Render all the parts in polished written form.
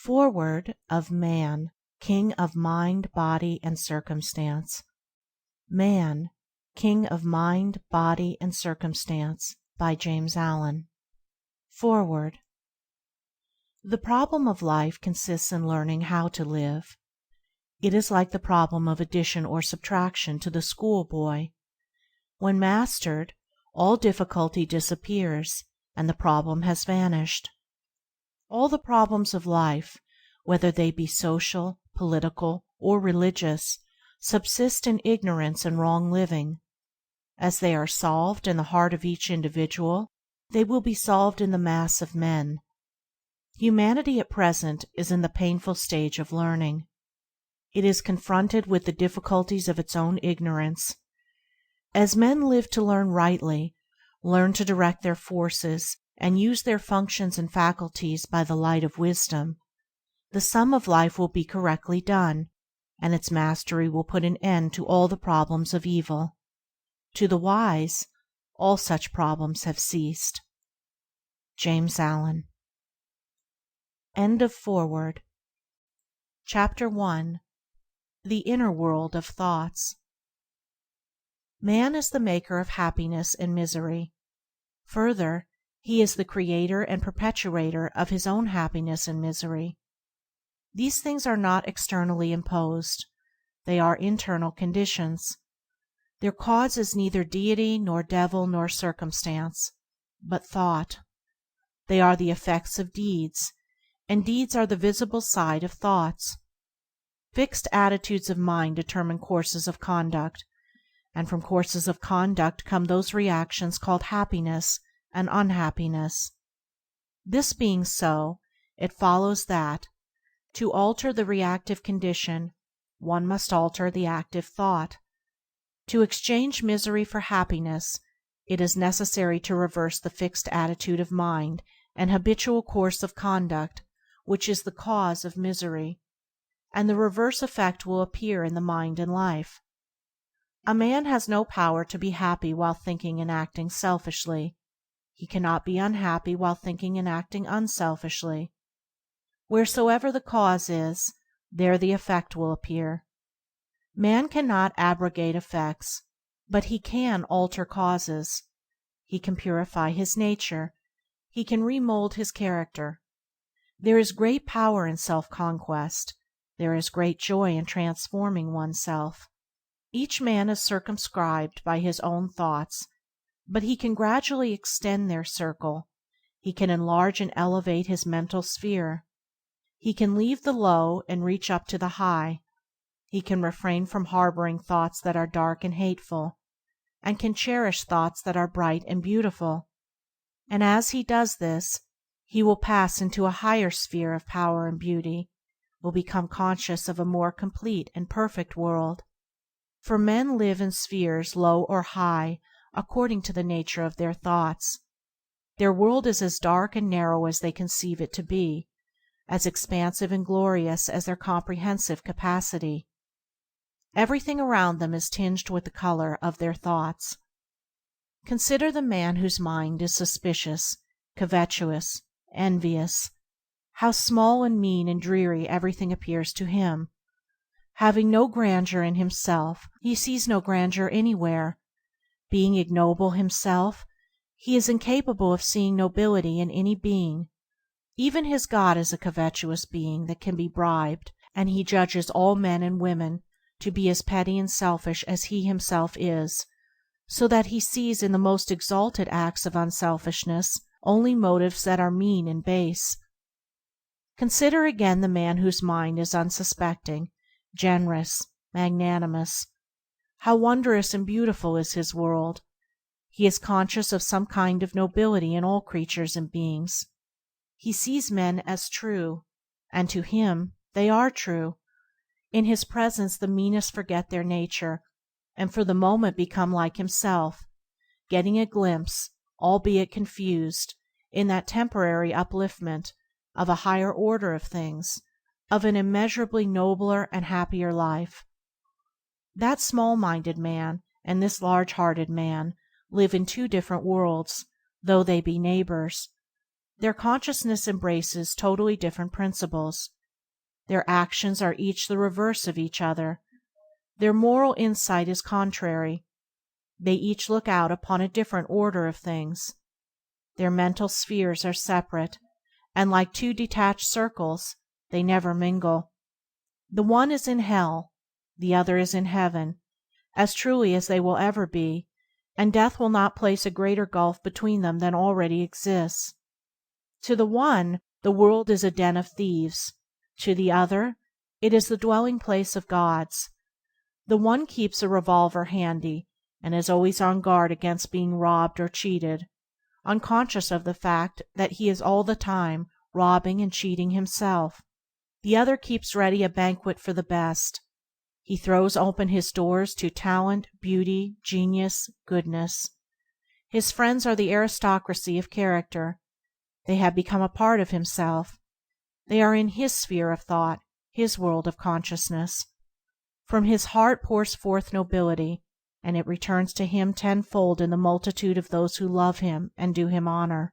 Foreword of Man, King of Mind, Body, and Circumstance. Man, King of Mind, Body, and Circumstance, by James Allen. Foreword. The problem of life consists in learning how to live. It is like the problem of addition or subtraction to the schoolboy. When mastered, all difficulty disappears, and the problem has vanished. All the problems of life, whether they be social, political, or religious, subsist in ignorance and wrong living. As they are solved in the heart of each individual, they will be solved in the mass of men. Humanity at present is in the painful stage of learning. It is confronted with the difficulties of its own ignorance. As men live to learn rightly, learn to direct their forces, and use their functions and faculties by the light of wisdom, the sum of life will be correctly done, and its mastery will put an end to all the problems of evil. To the wise, all such problems have ceased. James Allen. End of Foreword. Chapter 1. The Inner World of Thoughts. Man is the maker of happiness and misery. Further, he is the creator and perpetuator of his own happiness and misery. These things are not externally imposed. They are internal conditions. Their cause is neither deity nor devil nor circumstance, but thought. They are the effects of deeds, and deeds are the visible side of thoughts. Fixed attitudes of mind determine courses of conduct, and from courses of conduct come those reactions called happiness and unhappiness. This being so, it follows that, to alter the reactive condition, one must alter the active thought. To exchange misery for happiness, it is necessary to reverse the fixed attitude of mind and habitual course of conduct which is the cause of misery, and the reverse effect will appear in the mind and life. A man has no power to be happy while thinking and acting selfishly. He cannot be unhappy while thinking and acting unselfishly. Wheresoever the cause is, there the effect will appear. Man cannot abrogate effects, but he can alter causes. He can purify his nature. He can remold his character. There is great power in self-conquest. There is great joy in transforming oneself. Each man is circumscribed by his own thoughts, but he can gradually extend their circle. He can enlarge and elevate his mental sphere. He can leave the low and reach up to the high. He can refrain from harboring thoughts that are dark and hateful, and can cherish thoughts that are bright and beautiful. And as he does this, he will pass into a higher sphere of power and beauty, will become conscious of a more complete and perfect world. For men live in spheres low or high according to the nature of their thoughts. Their world is as dark and narrow as they conceive it to be, as expansive and glorious as their comprehensive capacity. Everything around them is tinged with the color of their thoughts. Consider the man whose mind is suspicious, covetous, envious. How small and mean and dreary everything appears to him. Having no grandeur in himself, he sees no grandeur anywhere. Being ignoble himself, he is incapable of seeing nobility in any being. Even his God is a covetous being that can be bribed, and he judges all men and women to be as petty and selfish as he himself is, so that he sees in the most exalted acts of unselfishness only motives that are mean and base. Consider again the man whose mind is unsuspecting, generous, magnanimous. How wondrous and beautiful is his world! He is conscious of some kind of nobility in all creatures and beings. He sees men as true, and to him they are true. In his presence the meanest forget their nature, and for the moment become like himself, getting a glimpse, albeit confused, in that temporary upliftment, of a higher order of things, of an immeasurably nobler and happier life. That small-minded man and this large-hearted man live in two different worlds, though they be neighbors. Their consciousness embraces totally different principles. Their actions are each the reverse of each other. Their moral insight is contrary. They each look out upon a different order of things. Their mental spheres are separate, and like two detached circles, they never mingle. The one is in hell, the other is in heaven, as truly as they will ever be, and death will not place a greater gulf between them than already exists. To the one, the world is a den of thieves; to the other, it is the dwelling place of gods. The one keeps a revolver handy, and is always on guard against being robbed or cheated, unconscious of the fact that he is all the time robbing and cheating himself. The other keeps ready a banquet for the best. He throws open his doors to talent, beauty, genius, goodness. His friends are the aristocracy of character. They have become a part of himself. They are in his sphere of thought, his world of consciousness. From his heart pours forth nobility, and it returns to him tenfold in the multitude of those who love him and do him honor.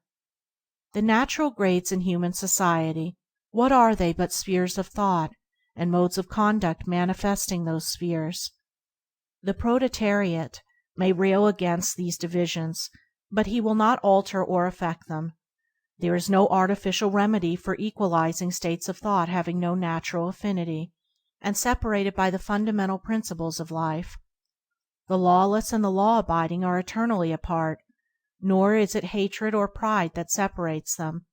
The natural grades in human society, what are they but spheres of thought, and modes of conduct manifesting those spheres? The proletariat may rail against these divisions, but he will not alter or affect them. There is no artificial remedy for equalizing states of thought having no natural affinity, and separated by the fundamental principles of life. The lawless and the law-abiding are eternally apart, nor is it hatred or pride that separates them,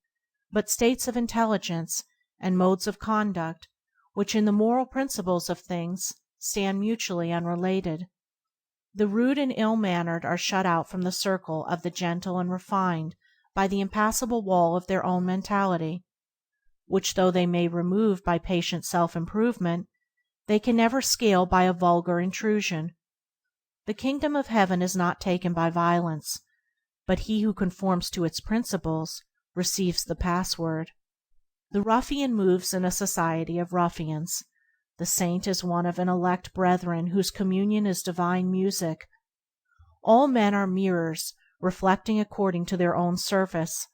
but states of intelligence and modes of conduct which in the moral principles of things stand mutually unrelated. The rude and ill-mannered are shut out from the circle of the gentle and refined by the impassable wall of their own mentality, which though they may remove by patient self-improvement, they can never scale by a vulgar intrusion. The kingdom of heaven is not taken by violence, but he who conforms to its principles receives the password. The ruffian moves in a society of ruffians. The saint is one of an elect brethren whose communion is divine music. All men are mirrors, reflecting according to their own surface.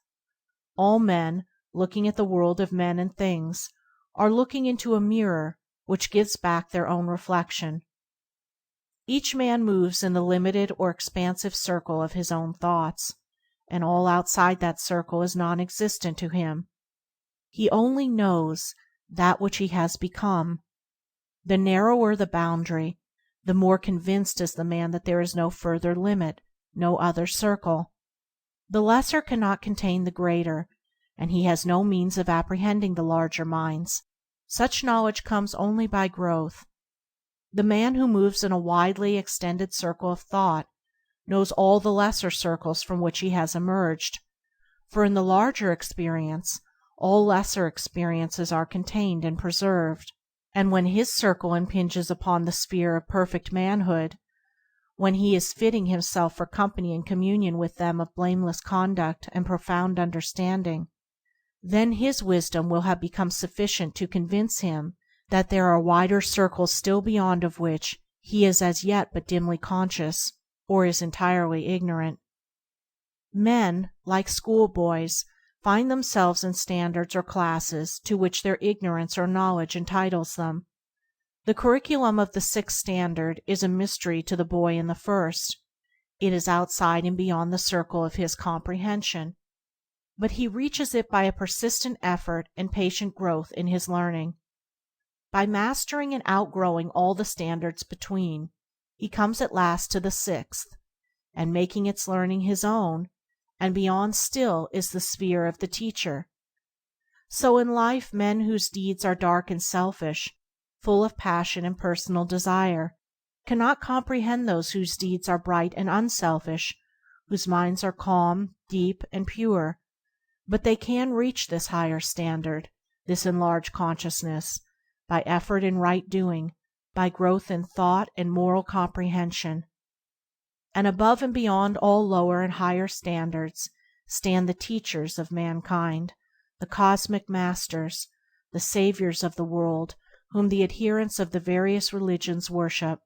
All men, looking at the world of men and things, are looking into a mirror which gives back their own reflection. Each man moves in the limited or expansive circle of his own thoughts, and all outside that circle is non-existent to him. He only knows that which he has become. The narrower the boundary, the more convinced is the man that there is no further limit, no other circle. The lesser cannot contain the greater, and he has no means of apprehending the larger minds. Such knowledge comes only by growth. The man who moves in a widely extended circle of thought knows all the lesser circles from which he has emerged, for in the larger experience all lesser experiences are contained and preserved, and when his circle impinges upon the sphere of perfect manhood, when he is fitting himself for company and communion with them of blameless conduct and profound understanding, then his wisdom will have become sufficient to convince him that there are wider circles still beyond of which he is as yet but dimly conscious, or is entirely ignorant. Men, like schoolboys, find themselves in standards or classes to which their ignorance or knowledge entitles them. The curriculum of the sixth standard is a mystery to the boy in the first. It is outside and beyond the circle of his comprehension, but he reaches it by a persistent effort and patient growth in his learning. By mastering and outgrowing all the standards between, he comes at last to the sixth, and making its learning his own, and beyond still is the sphere of the teacher. So in life men whose deeds are dark and selfish, full of passion and personal desire, cannot comprehend those whose deeds are bright and unselfish, whose minds are calm, deep, and pure. But they can reach this higher standard, this enlarged consciousness, by effort in right doing, by growth in thought and moral comprehension. And above and beyond all lower and higher standards stand the teachers of mankind, the cosmic masters, the saviors of the world, whom the adherents of the various religions worship.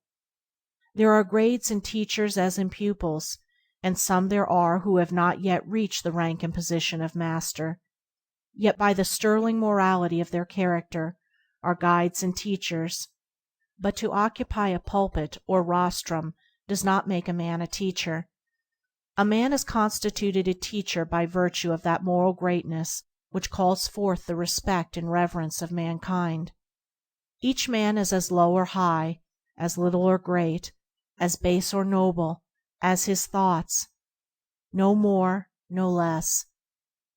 There are grades in teachers as in pupils, and some there are who have not yet reached the rank and position of master, yet by the sterling morality of their character are guides and teachers. But to occupy a pulpit or rostrum does not make a man a teacher. A man is constituted a teacher by virtue of that moral greatness which calls forth the respect and reverence of mankind. Each man is as low or high, as little or great, as base or noble, as his thoughts. No more, no less.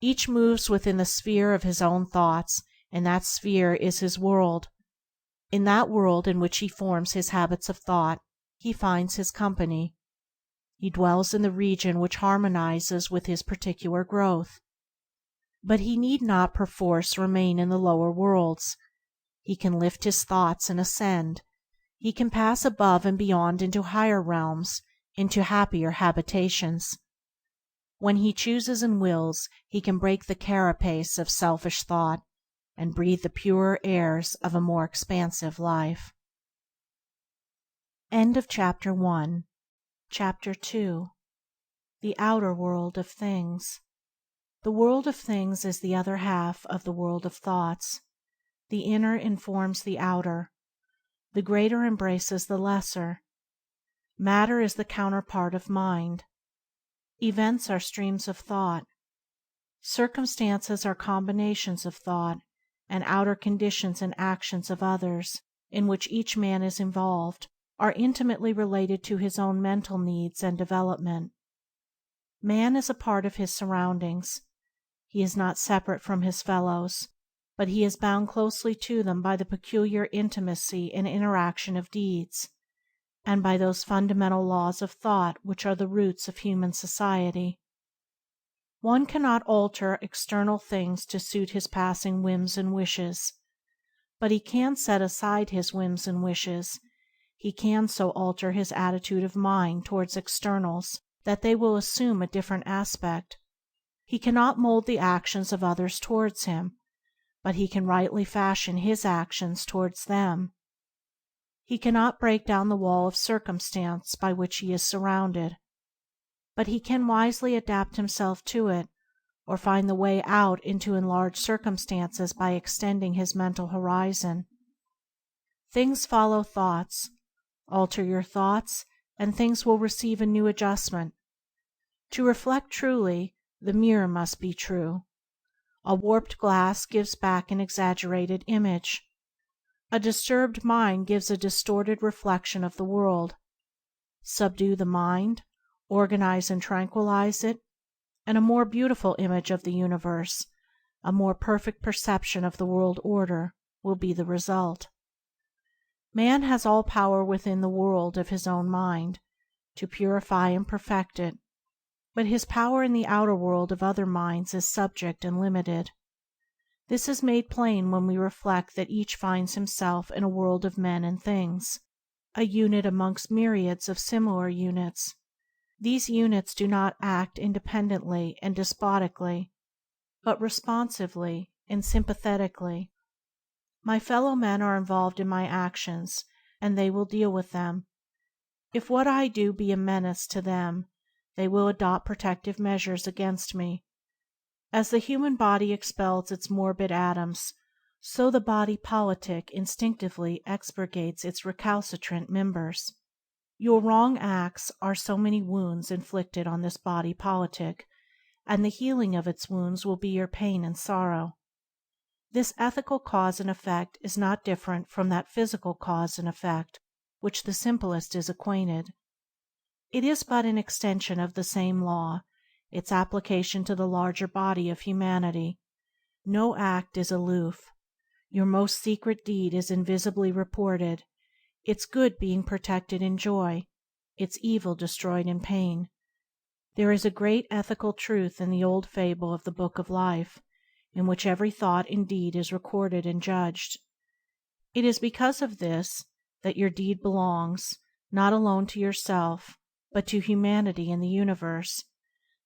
Each moves within the sphere of his own thoughts, and that sphere is his world. In that world in which he forms his habits of thought, he finds his company. He dwells in the region which harmonizes with his particular growth. But he need not perforce remain in the lower worlds. He can lift his thoughts and ascend. He can pass above and beyond into higher realms, into happier habitations. When he chooses and wills, he can break the carapace of selfish thought, and breathe the purer airs of a more expansive life. Chapter 1. Chapter 2. The Outer World of Things. The world of things is the other half of the world of thoughts. The inner informs the outer. The greater embraces the lesser. Matter is the counterpart of mind. Events are streams of thought. Circumstances are combinations of thought, and outer conditions and actions of others, in which each man is involved, are intimately related to his own mental needs and development. Man is a part of his surroundings. He is not separate from his fellows, but he is bound closely to them by the peculiar intimacy and interaction of deeds, and by those fundamental laws of thought which are the roots of human society. One cannot alter external things to suit his passing whims and wishes, but he can set aside his whims and wishes. He can so alter his attitude of mind towards externals that they will assume a different aspect. He cannot mold the actions of others towards him, but he can rightly fashion his actions towards them. He cannot break down the wall of circumstance by which he is surrounded, but he can wisely adapt himself to it, or find the way out into enlarged circumstances by extending his mental horizon. Things follow thoughts. Alter your thoughts, and things will receive a new adjustment. To reflect truly, the mirror must be true. A warped glass gives back an exaggerated image. A disturbed mind gives a distorted reflection of the world. Subdue the mind, organize and tranquilize it, and a more beautiful image of the universe, a more perfect perception of the world order, will be the result. Man has all power within the world of his own mind, to purify and perfect it, but his power in the outer world of other minds is subject and limited. This is made plain when we reflect that each finds himself in a world of men and things, a unit amongst myriads of similar units. These units do not act independently and despotically, but responsively and sympathetically. My fellow men are involved in my actions, and they will deal with them. If what I do be a menace to them, they will adopt protective measures against me. As the human body expels its morbid atoms, so the body politic instinctively expurgates its recalcitrant members. Your wrong acts are so many wounds inflicted on this body politic, and the healing of its wounds will be your pain and sorrow. This ethical cause and effect is not different from that physical cause and effect which the simplest is acquainted. It is but an extension of the same law, its application to the larger body of humanity. No act is aloof. Your most secret deed is invisibly reported, its good being protected in joy, its evil destroyed in pain. There is a great ethical truth in the old fable of the Book of Life, in which every thought and deed is recorded and judged. It is because of this that your deed belongs, not alone to yourself, but to humanity and the universe,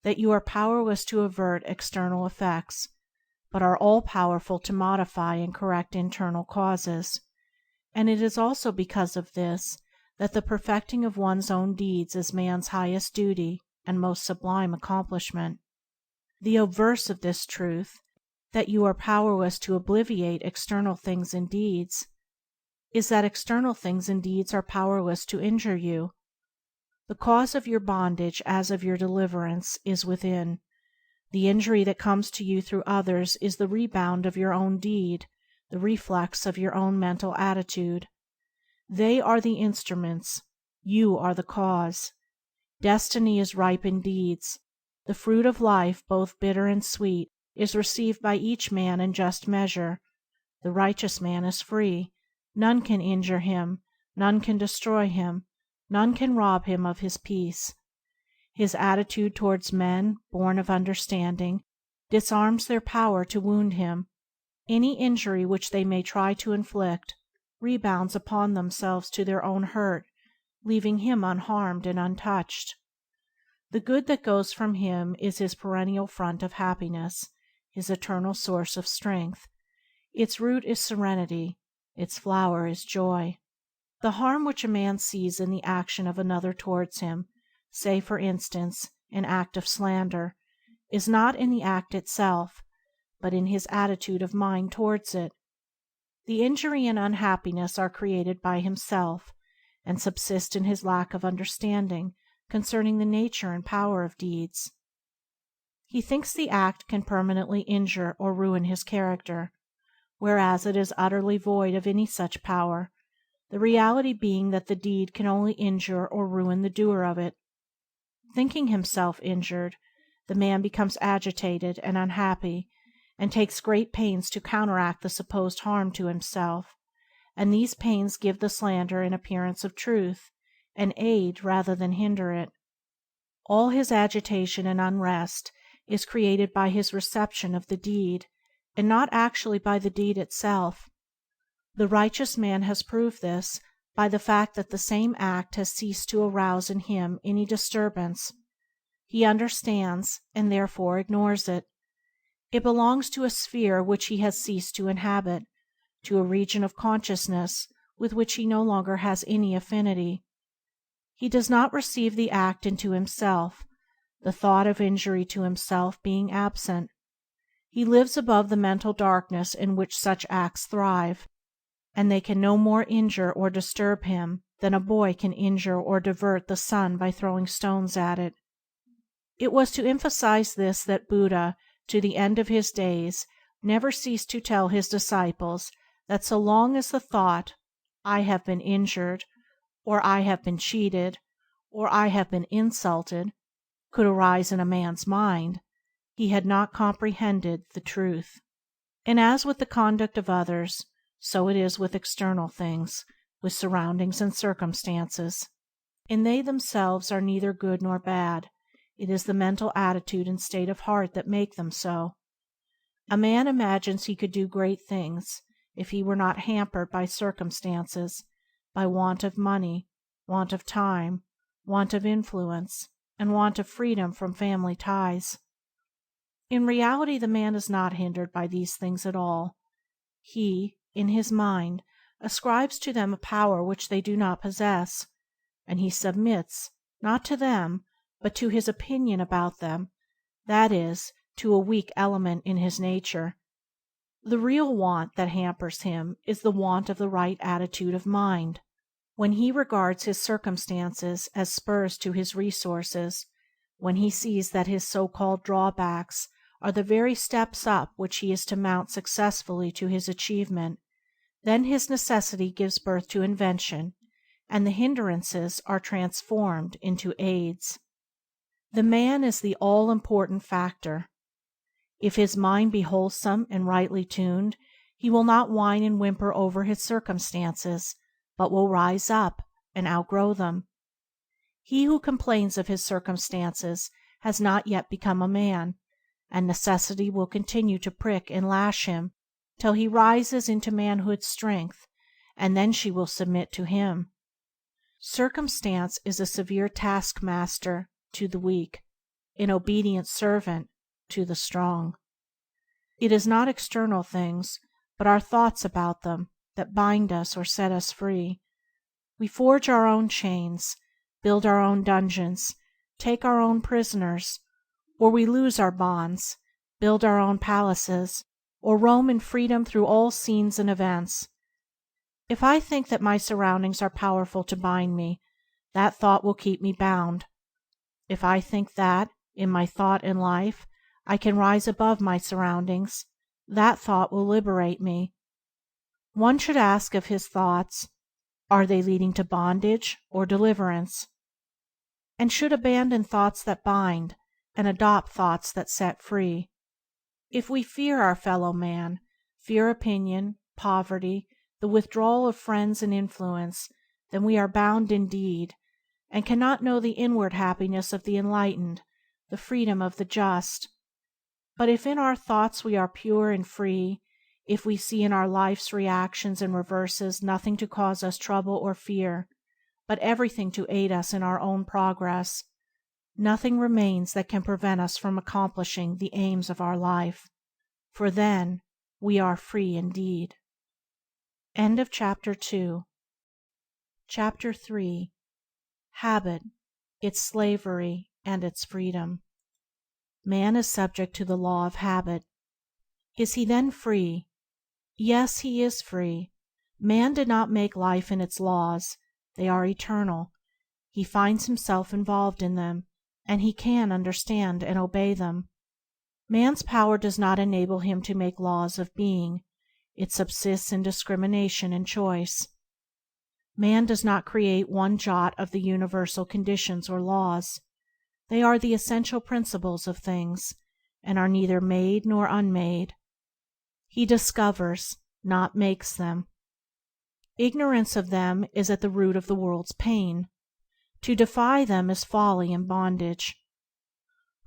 that you are powerless to avert external effects, but are all-powerful to modify and correct internal causes. And it is also because of this that the perfecting of one's own deeds is man's highest duty and most sublime accomplishment. The obverse of this truth, that you are powerless to obviate external things and deeds, is that external things and deeds are powerless to injure you. The cause of your bondage as of your deliverance is within. The injury that comes to you through others is the rebound of your own deed, the reflex of your own mental attitude. They are the instruments, you are the cause. Destiny is ripe in deeds. The fruit of life, both bitter and sweet, is received by each man in just measure. The righteous man is free. None can injure him, none can destroy him, none can rob him of his peace. His attitude towards men, born of understanding, disarms their power to wound him. Any injury which they may try to inflict rebounds upon themselves to their own hurt, leaving him unharmed and untouched. The good that goes from him is his perennial fount of happiness, his eternal source of strength. Its root is serenity, its flower is joy. The harm which a man sees in the action of another towards him, say for instance an act of slander, is not in the act itself, but in his attitude of mind towards it. The injury and unhappiness are created by himself, and subsist in his lack of understanding concerning the nature and power of deeds. He thinks the act can permanently injure or ruin his character, whereas it is utterly void of any such power, the reality being that the deed can only injure or ruin the doer of it. Thinking himself injured, the man becomes agitated and unhappy, and takes great pains to counteract the supposed harm to himself, and these pains give the slander an appearance of truth, and aid rather than hinder it. All his agitation and unrest is created by his reception of the deed, and not actually by the deed itself. The righteous man has proved this by the fact that the same act has ceased to arouse in him any disturbance. He understands, and therefore ignores it. It belongs to a sphere which he has ceased to inhabit, to a region of consciousness with which he no longer has any affinity. He does not receive the act into himself, the thought of injury to himself being absent. He lives above the mental darkness in which such acts thrive, and they can no more injure or disturb him than a boy can injure or divert the sun by throwing stones at it. It was to emphasize this that Buddha, to the end of his days, never ceased to tell his disciples that so long as the thought, "I have been injured," or "I have been cheated," or "I have been insulted," could arise in a man's mind, he had not comprehended the truth. And as with the conduct of others, so it is with external things, with surroundings and circumstances. And they themselves are neither good nor bad. It is the mental attitude and state of heart that make them so. A man imagines he could do great things if he were not hampered by circumstances, by want of money, want of time, want of influence, and want of freedom from family ties. In reality the man is not hindered by these things at all. He, in his mind, ascribes to them a power which they do not possess, and he submits, not to them, but to his opinion about them, that is, to a weak element in his nature. The real want that hampers him is the want of the right attitude of mind. When he regards his circumstances as spurs to his resources, when he sees that his so-called drawbacks are the very steps up which he is to mount successfully to his achievement, then his necessity gives birth to invention, and the hindrances are transformed into aids. The man is the all-important factor. If his mind be wholesome and rightly tuned, he will not whine and whimper over his circumstances, but will rise up and outgrow them. He who complains of his circumstances has not yet become a man, and necessity will continue to prick and lash him till he rises into manhood's strength, and then she will submit to him. Circumstance is a severe taskmaster to the weak, an obedient servant to the strong. It is not external things, but our thoughts about them, that bind us or set us free. We forge our own chains, build our own dungeons, take our own prisoners, or we loose our bonds, build our own palaces, or roam in freedom through all scenes and events. If I think that my surroundings are powerful to bind me, that thought will keep me bound. If I think that, in my thought and life, I can rise above my surroundings, that thought will liberate me. One should ask of his thoughts, are they leading to bondage or deliverance? And should abandon thoughts that bind, and adopt thoughts that set free. If we fear our fellow man, fear opinion, poverty, the withdrawal of friends and influence, then we are bound indeed, and cannot know the inward happiness of the enlightened, the freedom of the just. But if in our thoughts we are pure and free, if we see in our life's reactions and reverses nothing to cause us trouble or fear, but everything to aid us in our own progress, nothing remains that can prevent us from accomplishing the aims of our life, for then we are free indeed. Chapter 2. Chapter 3. Habit, its slavery and its freedom. Man is subject to the law of habit. Is he then free? Yes, he is free. Man did not make life and its laws. They are eternal. He finds himself involved in them, and he can understand and obey them. Man's power does not enable him to make laws of being. It subsists in discrimination and choice. Man does not create one jot of the universal conditions or laws. They are the essential principles of things, and are neither made nor unmade. He discovers, not makes them. Ignorance of them is at the root of the world's pain. To defy them is folly and bondage.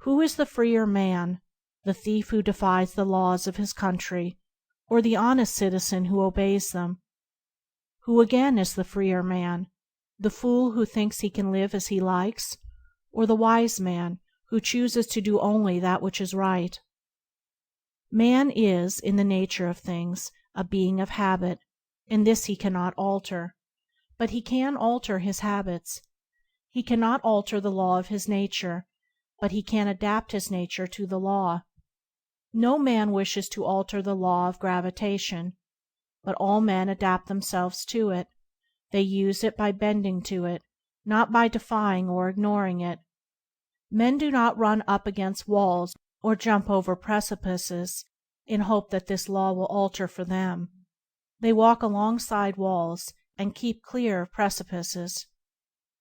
Who is the freer man, the thief who defies the laws of his country, or the honest citizen who obeys them? Who again is the freer man, the fool who thinks he can live as he likes, or the wise man who chooses to do only that which is right? Man is, in the nature of things, a being of habit, and this he cannot alter. But he can alter his habits. He cannot alter the law of his nature, but he can adapt his nature to the law. No man wishes to alter the law of gravitation, but all men adapt themselves to it. They use it by bending to it, not by defying or ignoring it. Men do not run up against walls or jump over precipices in hope that this law will alter for them. They walk alongside walls and keep clear of precipices.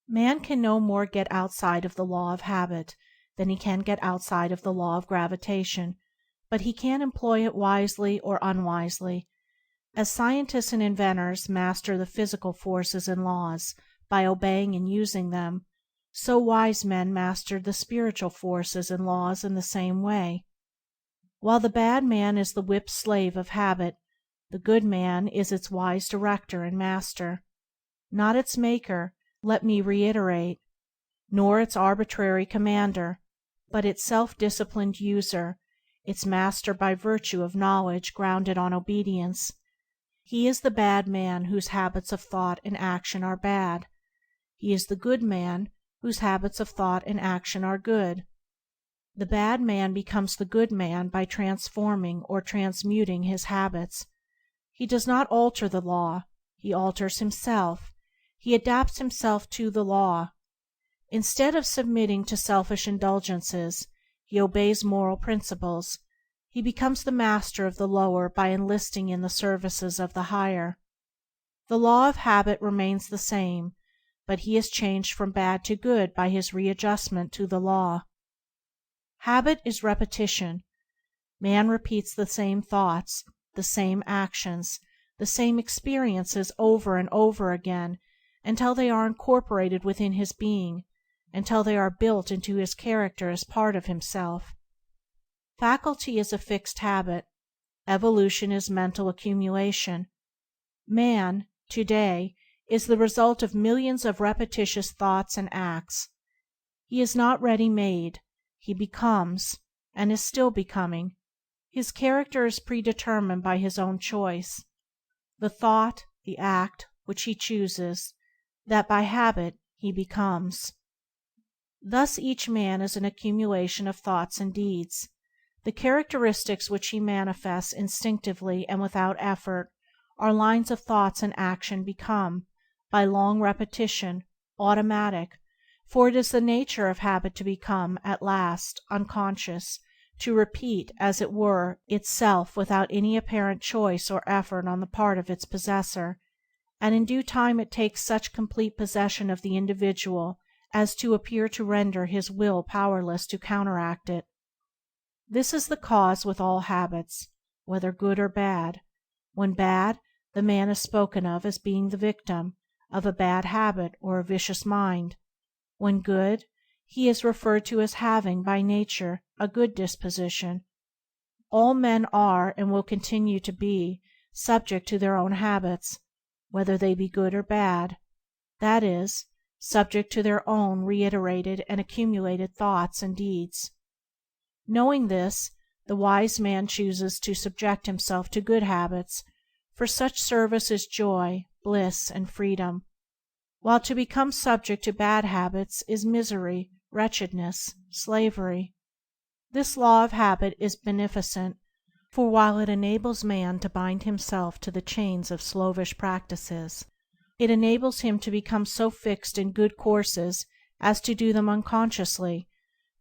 Man can no more get outside of the law of habit than he can get outside of the law of gravitation, but he can employ it wisely or unwisely. As scientists and inventors master the physical forces and laws by obeying and using them, so wise men master the spiritual forces and laws in the same way. While the bad man is the whipped slave of habit, the good man is its wise director and master. Not its maker, let me reiterate, nor its arbitrary commander, but its self-disciplined user, its master by virtue of knowledge grounded on obedience. He is the bad man whose habits of thought and action are bad. He is the good man whose habits of thought and action are good. The bad man becomes the good man by transforming or transmuting his habits. He does not alter the law, he alters himself. He adapts himself to the law. Instead of submitting to selfish indulgences, he obeys moral principles. He becomes the master of the lower by enlisting in the services of the higher. The law of habit remains the same, but he is changed from bad to good by his readjustment to the law. Habit is repetition. Man repeats the same thoughts, the same actions, the same experiences over and over again until they are incorporated within his being, until they are built into his character as part of himself. Faculty is a fixed habit. Evolution is mental accumulation. Man, today, is the result of millions of repetitious thoughts and acts. He is not ready-made. He becomes, and is still becoming. His character is predetermined by his own choice. The thought, the act, which he chooses, that by habit he becomes. Thus each man is an accumulation of thoughts and deeds. The characteristics which he manifests instinctively and without effort are lines of thoughts and action become, by long repetition, automatic, for it is the nature of habit to become, at last, unconscious, to repeat, as it were, itself without any apparent choice or effort on the part of its possessor, and in due time it takes such complete possession of the individual as to appear to render his will powerless to counteract it. This is the cause with all habits, whether good or bad. When bad, the man is spoken of as being the victim of a bad habit or a vicious mind. When good, he is referred to as having, by nature, a good disposition. All men are, and will continue to be, subject to their own habits, whether they be good or bad, that is, subject to their own reiterated and accumulated thoughts and deeds. Knowing this, the wise man chooses to subject himself to good habits, for such service is joy, bliss, and freedom, while to become subject to bad habits is misery, wretchedness, slavery. This law of habit is beneficent, for while it enables man to bind himself to the chains of slavish practices, it enables him to become so fixed in good courses as to do them unconsciously,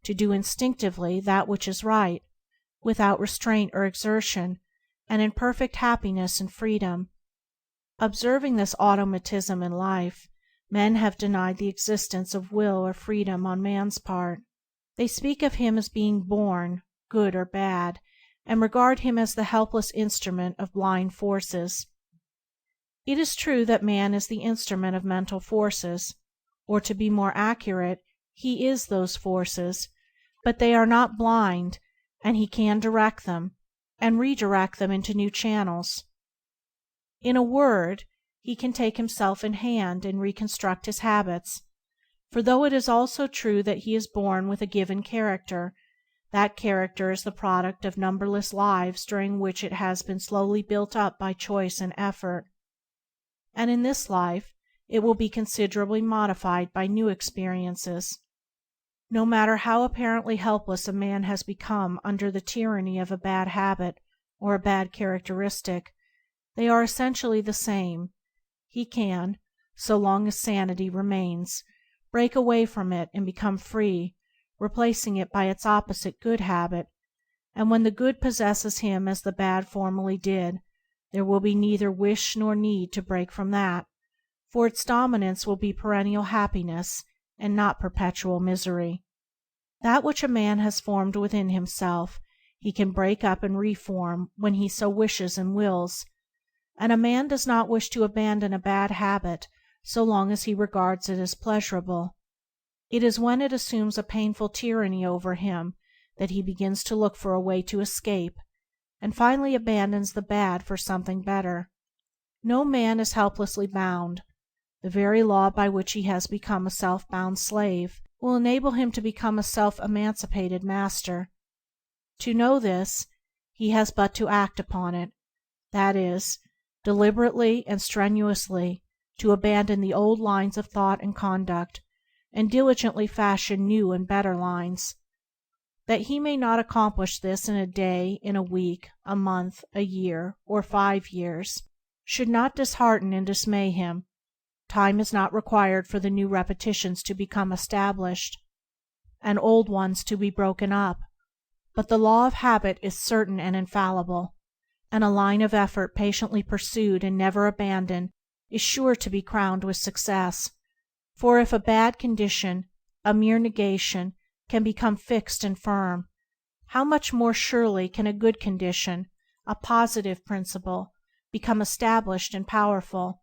to do instinctively that which is right, without restraint or exertion, and in perfect happiness and freedom. Observing this automatism in life, men have denied the existence of will or freedom on man's part. They speak of him as being born, good or bad, and regard him as the helpless instrument of blind forces. It is true that man is the instrument of mental forces, or, to be more accurate, he is those forces, but they are not blind, and he can direct them, and redirect them into new channels. In a word, he can take himself in hand and reconstruct his habits, for though it is also true that he is born with a given character, that character is the product of numberless lives during which it has been slowly built up by choice and effort, and in this life it will be considerably modified by new experiences. No matter how apparently helpless a man has become under the tyranny of a bad habit or a bad characteristic, they are essentially the same. He can, so long as sanity remains, break away from it and become free, replacing it by its opposite good habit, and when the good possesses him as the bad formerly did, there will be neither wish nor need to break from that, for its dominance will be perennial happiness and not perpetual misery. That which a man has formed within himself he can break up and reform when he so wishes and wills, and a man does not wish to abandon a bad habit so long as he regards it as pleasurable. It is when it assumes a painful tyranny over him that he begins to look for a way to escape, and finally abandons the bad for something better. No man is helplessly bound. The very law by which he has become a self-bound slave will enable him to become a self-emancipated master. To know this, he has but to act upon it, that is, deliberately and strenuously to abandon the old lines of thought and conduct, and diligently fashion new and better lines. That he may not accomplish this in a day, in a week, a month, a year, or 5 years, should not dishearten and dismay him. Time is not required for the new repetitions to become established, and old ones to be broken up, but the law of habit is certain and infallible, and a line of effort patiently pursued and never abandoned is sure to be crowned with success. For if a bad condition, a mere negation, can become fixed and firm, how much more surely can a good condition, a positive principle, become established and powerful.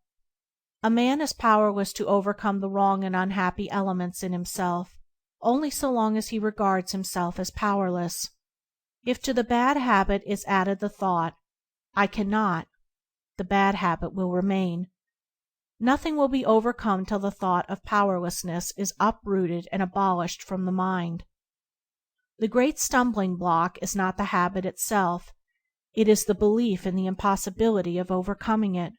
A man is powerless to overcome the wrong and unhappy elements in himself only so long as he regards himself as powerless. If to the bad habit is added the thought, "I cannot," the bad habit will remain. Nothing will be overcome till the thought of powerlessness is uprooted and abolished from the mind. The great stumbling block is not the habit itself, it is the belief in the impossibility of overcoming it.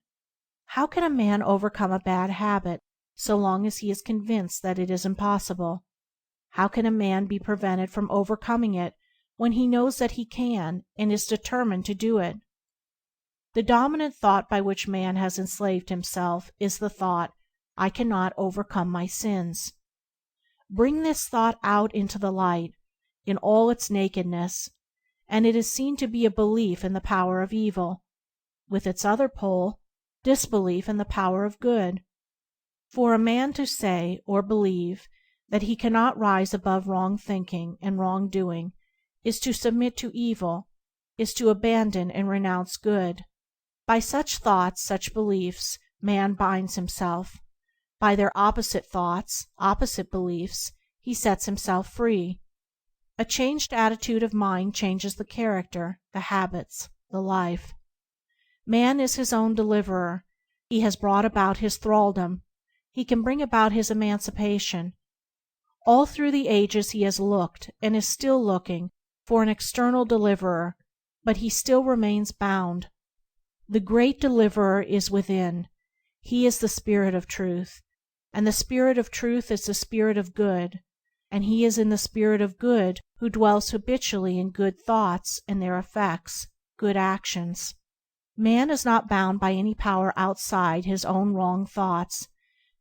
How can a man overcome a bad habit so long as he is convinced that it is impossible? How can a man be prevented from overcoming it when he knows that he can, and is determined to do it? The dominant thought by which man has enslaved himself is the thought, "I cannot overcome my sins." Bring this thought out into the light, in all its nakedness, and it is seen to be a belief in the power of evil, with its other pole, disbelief in the power of good. For a man to say or believe that he cannot rise above wrong thinking and wrong doing is to submit to evil, is to abandon and renounce good. By such thoughts, such beliefs, man binds himself. By their opposite thoughts, opposite beliefs, he sets himself free. A changed attitude of mind changes the character, the habits, the life. Man is his own deliverer. He has brought about his thraldom. He can bring about his emancipation. All through the ages he has looked, and is still looking, for an external deliverer, but he still remains bound. The great deliverer is within. He is the Spirit of Truth, and the Spirit of Truth is the Spirit of Good, and he is in the Spirit of Good who dwells habitually in good thoughts and their effects, good actions. Man is not bound by any power outside his own wrong thoughts,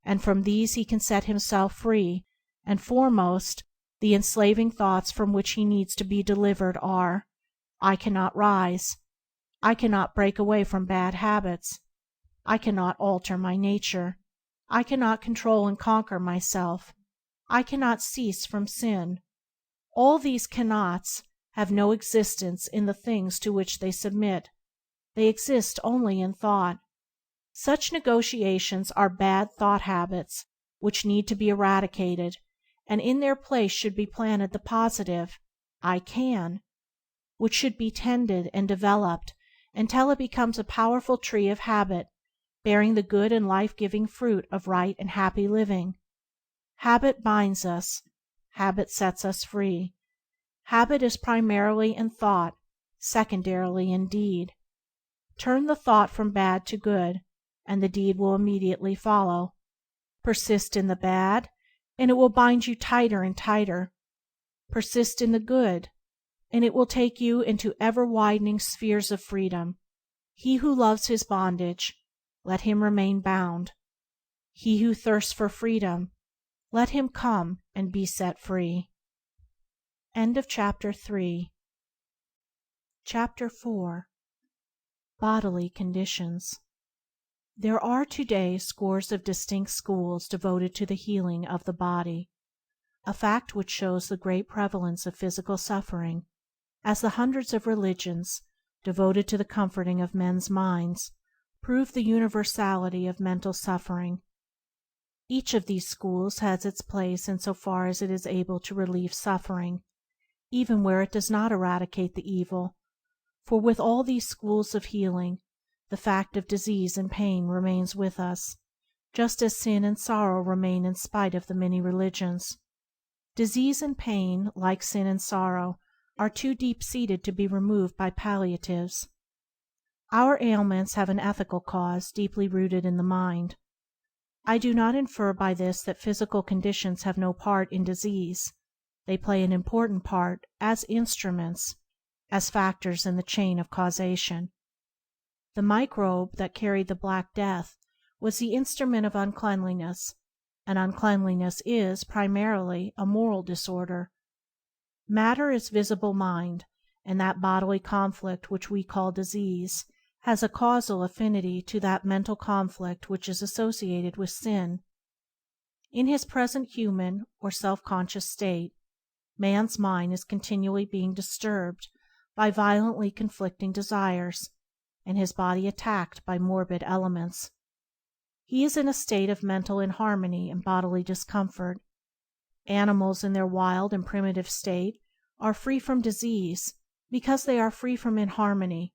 and from these he can set himself free, and foremost, the enslaving thoughts from which he needs to be delivered are, "I cannot rise. I cannot break away from bad habits. I cannot alter my nature. I cannot control and conquer myself. I cannot cease from sin." All these cannots have no existence in the things to which they submit. They exist only in thought. Such negotiations are bad thought habits which need to be eradicated, and in their place should be planted the positive "I can," which should be tended and developed until it becomes a powerful tree of habit, bearing the good and life-giving fruit of right and happy living. Habit binds us. Habit sets us free. Habit is primarily in thought, secondarily in deed. Turn the thought from bad to good, and the deed will immediately follow. Persist in the bad, and it will bind you tighter and tighter. Persist in the good, and it will take you into ever-widening spheres of freedom. He who loves his bondage, let him remain bound. He who thirsts for freedom, let him come and be set free. Chapter 4. Bodily Conditions. There are today scores of distinct schools devoted to the healing of the body, a fact which shows the great prevalence of physical suffering, as the hundreds of religions, devoted to the comforting of men's minds, prove the universality of mental suffering. Each of these schools has its place in so far as it is able to relieve suffering, even where it does not eradicate the evil, for with all these schools of healing, the fact of disease and pain remains with us, just as sin and sorrow remain in spite of the many religions. Disease and pain, like sin and sorrow, are too deep-seated to be removed by palliatives. Our ailments have an ethical cause deeply rooted in the mind. I do not infer by this that physical conditions have no part in disease. They play an important part as instruments, as factors in the chain of causation. The microbe that carried the Black Death was the instrument of uncleanliness, and uncleanliness is, primarily, a moral disorder. Matter is visible mind, and that bodily conflict which we call disease has a causal affinity to that mental conflict which is associated with sin. In his present human or self-conscious state, man's mind is continually being disturbed by violently conflicting desires, and his body attacked by morbid elements. He is in a state of mental inharmony and bodily discomfort. Animals in their wild and primitive state are free from disease because they are free from inharmony.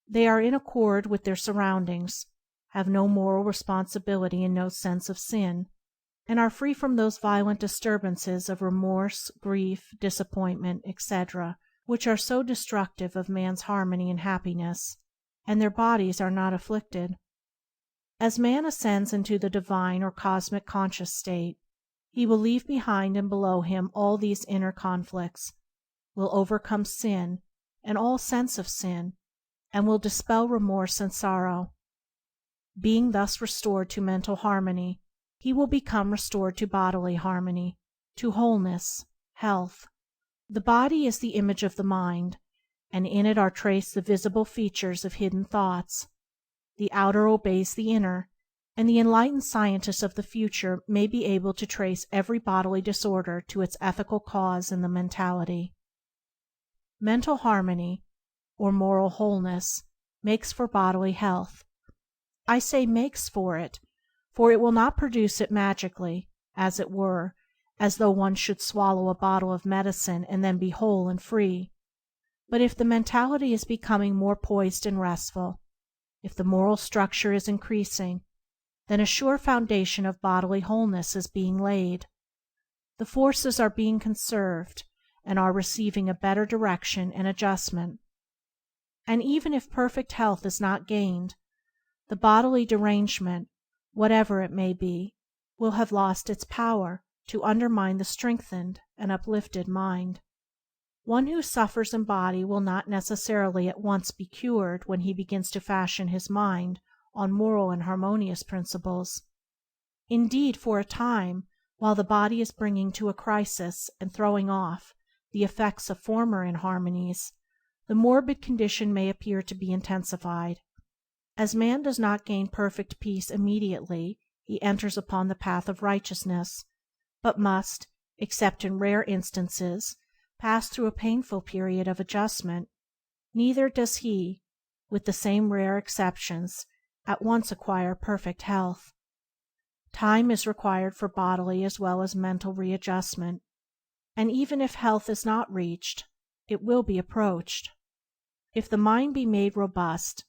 They are in accord with their surroundings, have no moral responsibility and no sense of sin, and are free from those violent disturbances of remorse, grief, disappointment, etc., which are so destructive of man's harmony and happiness, and their bodies are not afflicted. As man ascends into the divine or cosmic conscious state, He will leave behind and below him all these inner conflicts, will overcome sin and all sense of sin, and will dispel remorse and sorrow. Being thus restored to mental harmony, he will become restored to bodily harmony, to wholeness, health. The body is the image of the mind, and in it are traced the visible features of hidden thoughts. The outer obeys the inner, and the enlightened scientist of the future may be able to trace every bodily disorder to its ethical cause in the mentality. Mental harmony, or moral wholeness, makes for bodily health. I say makes for it will not produce it magically, as it were, as though one should swallow a bottle of medicine and then be whole and free. But if the mentality is becoming more poised and restful, if the moral structure is increasing, then a sure foundation of bodily wholeness is being laid. The forces are being conserved, and are receiving a better direction and adjustment. And even if perfect health is not gained, the bodily derangement, whatever it may be, will have lost its power to undermine the strengthened and uplifted mind. One who suffers in body will not necessarily at once be cured when he begins to fashion his mind on moral and harmonious principles. Indeed, for a time, while the body is bringing to a crisis and throwing off the effects of former inharmonies, the morbid condition may appear to be intensified. As man does not gain perfect peace immediately he enters upon the path of righteousness, but must, except in rare instances, pass through a painful period of adjustment, neither does he, with the same rare exceptions, at once acquire perfect health. Time is required for bodily as well as mental readjustment, and even if health is not reached, it will be approached. If the mind be made robust,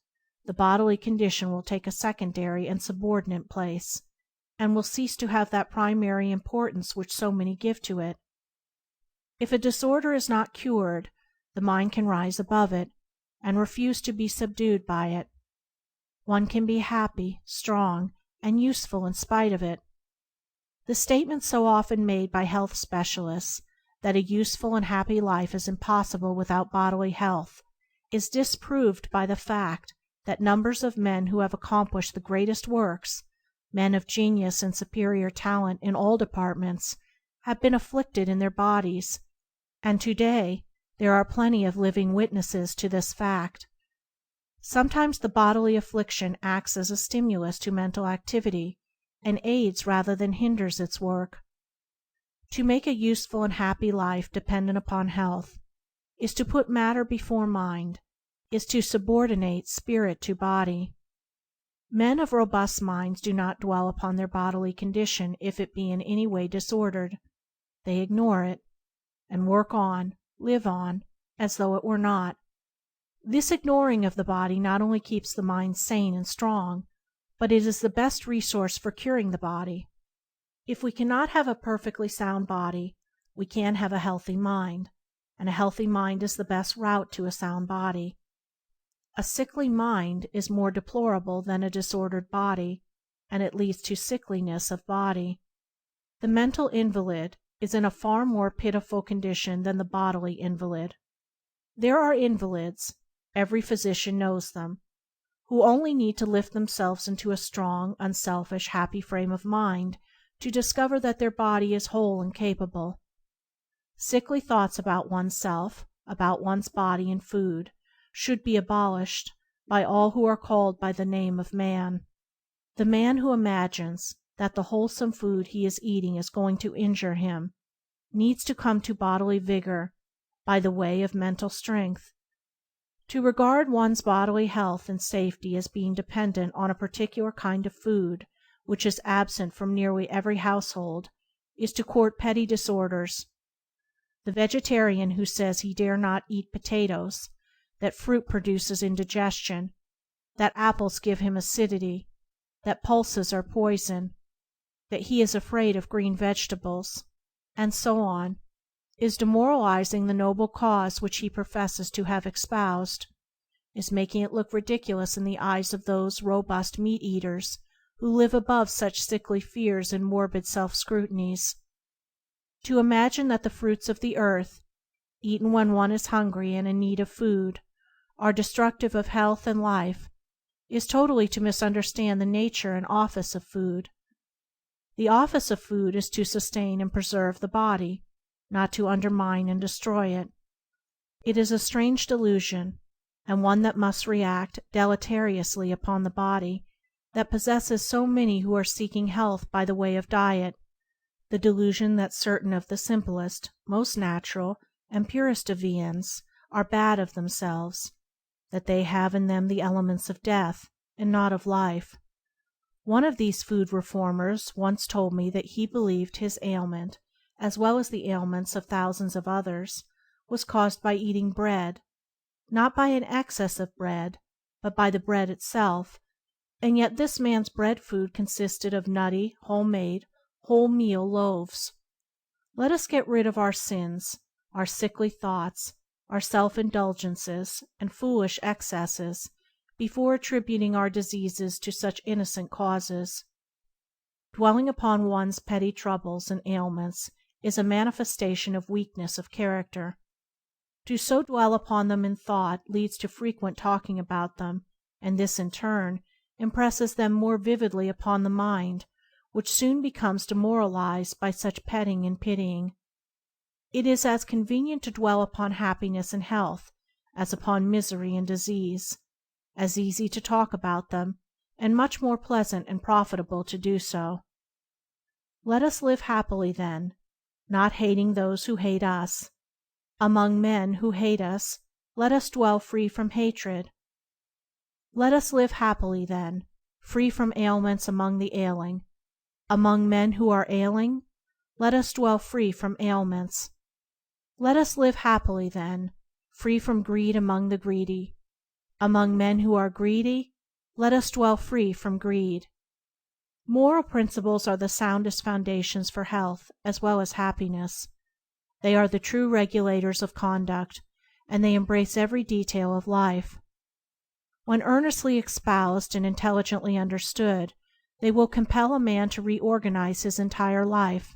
the bodily condition will take a secondary and subordinate place, and will cease to have that primary importance which so many give to it. If a disorder is not cured, the mind can rise above it, and refuse to be subdued by it. One can be happy, strong, and useful in spite of it. The statement so often made by health specialists that a useful and happy life is impossible without bodily health is disproved by the fact that numbers of men who have accomplished the greatest works, men of genius and superior talent in all departments, have been afflicted in their bodies, and today there are plenty of living witnesses to this fact. Sometimes the bodily affliction acts as a stimulus to mental activity, and aids rather than hinders its work. To make a useful and happy life dependent upon health is to put matter before mind, is to subordinate spirit to body. Men of robust minds do not dwell upon their bodily condition if it be in any way disordered. They ignore it, and work on, live on, as though it were not. This ignoring of the body not only keeps the mind sane and strong, but it is the best resource for curing the body. If we cannot have a perfectly sound body, we can have a healthy mind, and a healthy mind is the best route to a sound body. A sickly mind is more deplorable than a disordered body, and it leads to sickliness of body. The mental invalid is in a far more pitiful condition than the bodily invalid. There are invalids, every physician knows them, who only need to lift themselves into a strong, unselfish, happy frame of mind to discover that their body is whole and capable. Sickly thoughts about oneself, about one's body and food, should be abolished by all who are called by the name of man. The man who imagines that the wholesome food he is eating is going to injure him needs to come to bodily vigor by the way of mental strength. To regard one's bodily health and safety as being dependent on a particular kind of food which is absent from nearly every household is to court petty disorders. The vegetarian who says he dare not eat potatoes, that fruit produces indigestion, that apples give him acidity, that pulses are poison, that he is afraid of green vegetables, and so on, is demoralizing the noble cause which he professes to have espoused, is making it look ridiculous in the eyes of those robust meat-eaters who live above such sickly fears and morbid self-scrutinies. To imagine that the fruits of the earth, eaten when one is hungry and in need of food, are destructive of health and life is totally to misunderstand the nature and office of food. The office of food is to sustain and preserve the body, not to undermine and destroy it. It is a strange delusion, and one that must react deleteriously upon the body that possesses so many who are seeking health by the way of diet, the delusion that certain of the simplest, most natural, and purest of viands are bad of themselves, that they have in them the elements of death and not of life. One of these food reformers once told me that he believed his ailment, as well as the ailments of thousands of others, was caused by eating bread, not by an excess of bread, but by the bread itself, and yet this man's bread food consisted of nutty, homemade, wholemeal loaves. Let us get rid of our sins, our sickly thoughts, our self-indulgences and foolish excesses before attributing our diseases to such innocent causes. Dwelling upon one's petty troubles and ailments is a manifestation of weakness of character. To so dwell upon them in thought leads to frequent talking about them, and this in turn impresses them more vividly upon the mind, which soon becomes demoralized by such petting and pitying. It is as convenient to dwell upon happiness and health as upon misery and disease, as easy to talk about them, and much more pleasant and profitable to do so. Let us live happily then, not hating those who hate us. Among men who hate us, let us dwell free from hatred. Let us live happily then, free from ailments among the ailing. Among men who are ailing, let us dwell free from ailments. Let us live happily then, free from greed among the greedy. Among men who are greedy, let us dwell free from greed. Moral principles are the soundest foundations for health as well as happiness. They are the true regulators of conduct, and they embrace every detail of life. When earnestly espoused and intelligently understood, they will compel a man to reorganize his entire life,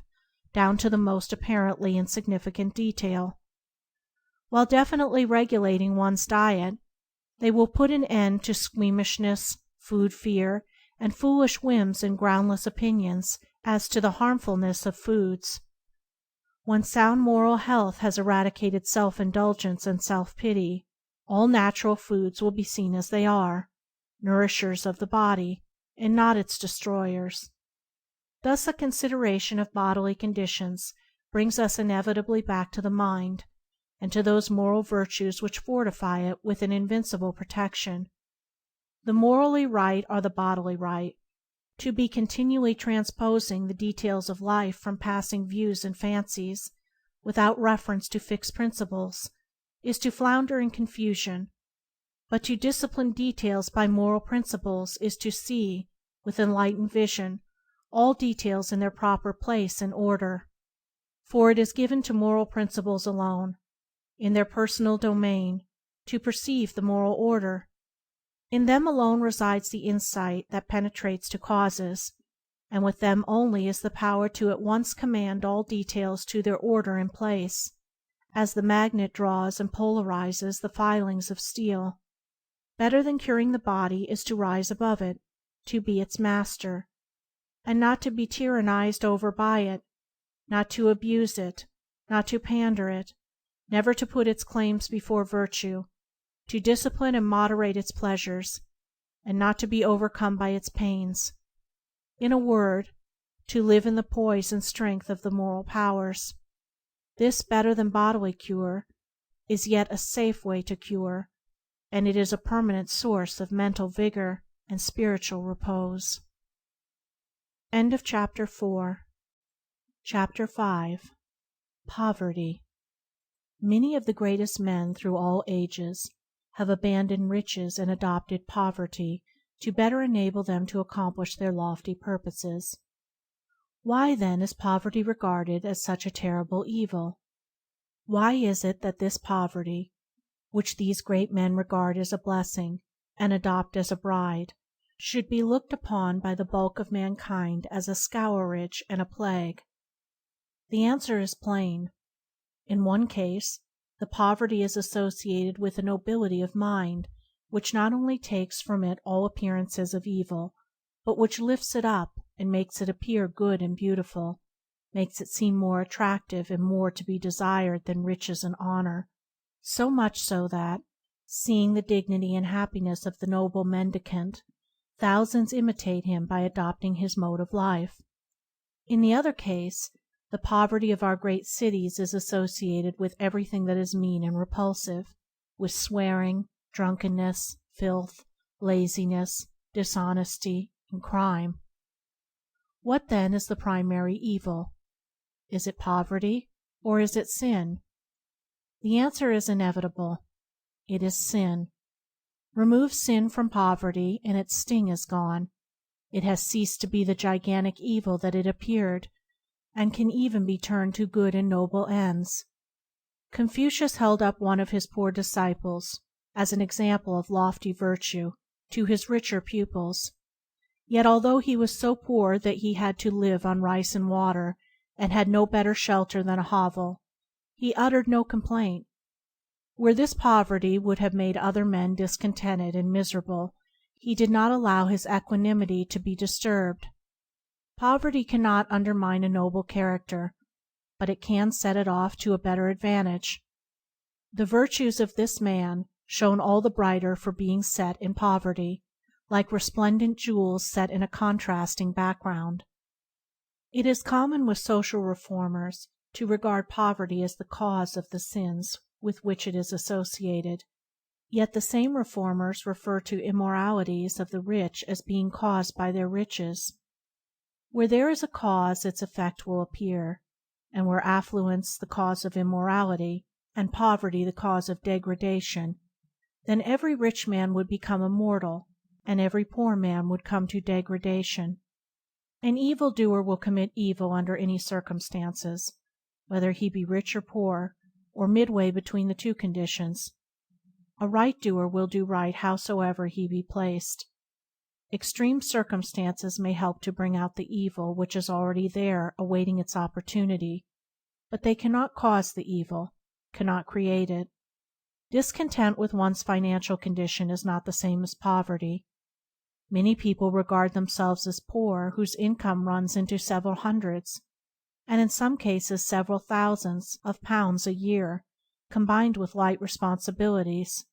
down to the most apparently insignificant detail. While definitely regulating one's diet, they will put an end to squeamishness, food fear, and foolish whims and groundless opinions as to the harmfulness of foods. When sound moral health has eradicated self-indulgence and self-pity, all natural foods will be seen as they are, nourishers of the body, and not its destroyers. Thus the consideration of bodily conditions brings us inevitably back to the mind, and to those moral virtues which fortify it with an invincible protection. The morally right are the bodily right. To be continually transposing the details of life from passing views and fancies, without reference to fixed principles, is to flounder in confusion, but to discipline details by moral principles is to see, with enlightened vision, all details in their proper place and order. For it is given to moral principles alone, in their personal domain, to perceive the moral order. In them alone resides the insight that penetrates to causes, and with them only is the power to at once command all details to their order and place, as the magnet draws and polarizes the filings of steel. Better than curing the body is to rise above it, to be its master, and not to be tyrannized over by it, not to abuse it, not to pander it, never to put its claims before virtue, to discipline and moderate its pleasures, and not to be overcome by its pains. In a word, to live in the poise and strength of the moral powers. This, better than bodily cure, is yet a safe way to cure, and it is a permanent source of mental vigor and spiritual repose. Chapter 5. Poverty. Many of the greatest men through all ages have abandoned riches and adopted poverty to better enable them to accomplish their lofty purposes. Why, then, is poverty regarded as such a terrible evil? Why is it that this poverty, which these great men regard as a blessing and adopt as a bride, should be looked upon by the bulk of mankind as a scourge and a plague? The answer is plain. In one case, the poverty is associated with a nobility of mind which not only takes from it all appearances of evil, but which lifts it up and makes it appear good and beautiful, makes it seem more attractive and more to be desired than riches and honor, so much so that, seeing the dignity and happiness of the noble mendicant, thousands imitate him by adopting his mode of life. In the other case, the poverty of our great cities is associated with everything that is mean and repulsive, with swearing, drunkenness, filth, laziness, dishonesty, and crime. What then is the primary evil? Is it poverty, or is it sin? The answer is inevitable. It is sin. Remove sin from poverty and its sting is gone. It has ceased to be the gigantic evil that it appeared, and can even be turned to good and noble ends. Confucius held up one of his poor disciples as an example of lofty virtue to his richer pupils. Yet although he was so poor that he had to live on rice and water, and had no better shelter than a hovel, he uttered no complaint. Where this poverty would have made other men discontented and miserable, he did not allow his equanimity to be disturbed. Poverty cannot undermine a noble character, but it can set it off to a better advantage. The virtues of this man shone all the brighter for being set in poverty, like resplendent jewels set in a contrasting background. It is common with social reformers to regard poverty as the cause of the sins with which it is associated, yet the same reformers refer to immoralities of the rich as being caused by their riches. Where there is a cause its effect will appear, and where affluence the cause of immorality, and poverty the cause of degradation, then every rich man would become immortal, and every poor man would come to degradation. An evil-doer will commit evil under any circumstances, whether he be rich or poor, or midway between the two conditions. A right-doer will do right howsoever he be placed. Extreme circumstances may help to bring out the evil which is already there awaiting its opportunity, but they cannot cause the evil, cannot create it. Discontent with one's financial condition is not the same as poverty. Many people regard themselves as poor whose income runs into several hundreds, and in some cases several thousands, of pounds a year, combined with light responsibilities.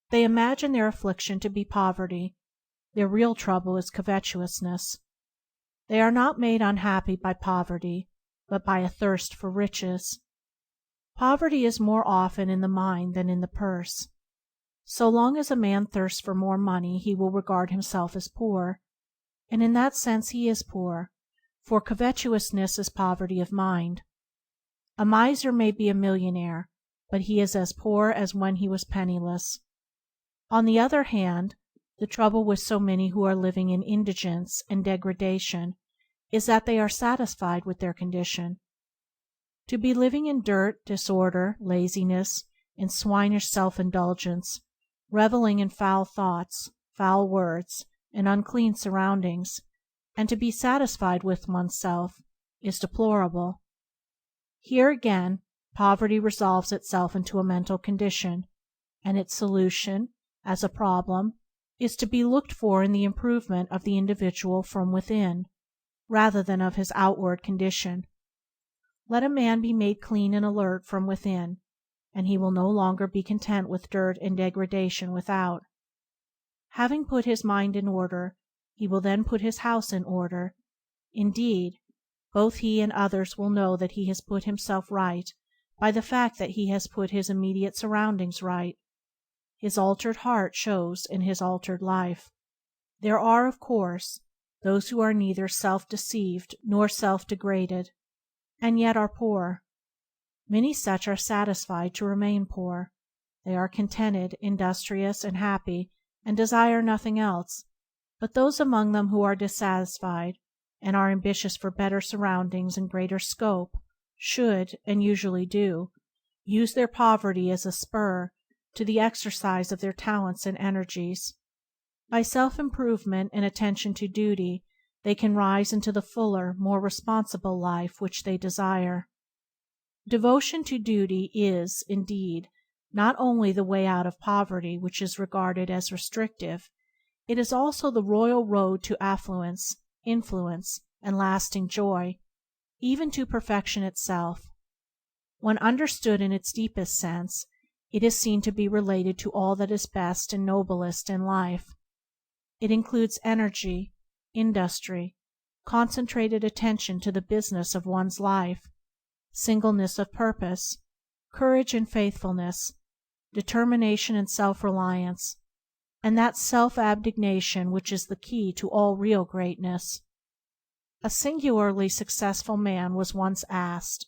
They imagine their affliction to be poverty. Their real trouble is covetousness. They are not made unhappy by poverty, but by a thirst for riches. Poverty is more often in the mind than in the purse. So long as a man thirsts for more money he will regard himself as poor, and in that sense he is poor, for covetousness is poverty of mind. A miser may be a millionaire, but he is as poor as when he was penniless. On the other hand, the trouble with so many who are living in indigence and degradation is that they are satisfied with their condition. To be living in dirt, disorder, laziness, and swinish self-indulgence, reveling in foul thoughts, foul words, and unclean surroundings, and to be satisfied with oneself, is deplorable. Here again, poverty resolves itself into a mental condition, and its solution, as a problem, is to be looked for in the improvement of the individual from within, rather than of his outward condition. Let a man be made clean and alert from within, and he will no longer be content with dirt and degradation without. Having put his mind in order, he will then put his house in order. Indeed, both he and others will know that he has put himself right by the fact that he has put his immediate surroundings right. His altered heart shows in his altered life. There are, of course, those who are neither self-deceived nor self-degraded, and yet are poor. Many such are satisfied to remain poor. They are contented, industrious, and happy, and desire nothing else. But those among them who are dissatisfied, and are ambitious for better surroundings and greater scope, should, and usually do, use their poverty as a spur to the exercise of their talents and energies. By self-improvement and attention to duty they can rise into the fuller, more responsible life which they desire. Devotion to duty is, indeed, not only the way out of poverty which is regarded as restrictive, it is also the royal road to affluence, influence, and lasting joy, even to perfection itself. When understood in its deepest sense, it is seen to be related to all that is best and noblest in life. It includes energy, industry, concentrated attention to the business of one's life, singleness of purpose, courage and faithfulness, determination and self-reliance, and that self-abnegation which is the key to all real greatness. A singularly successful man was once asked,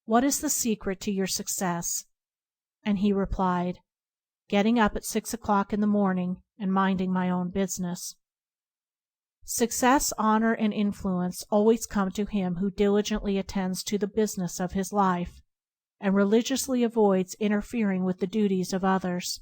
"What is the secret to your success?" And he replied, "Getting up at 6 o'clock in the morning and minding my own business." Success, honor, and influence always come to him who diligently attends to the business of his life, and religiously avoids interfering with the duties of others.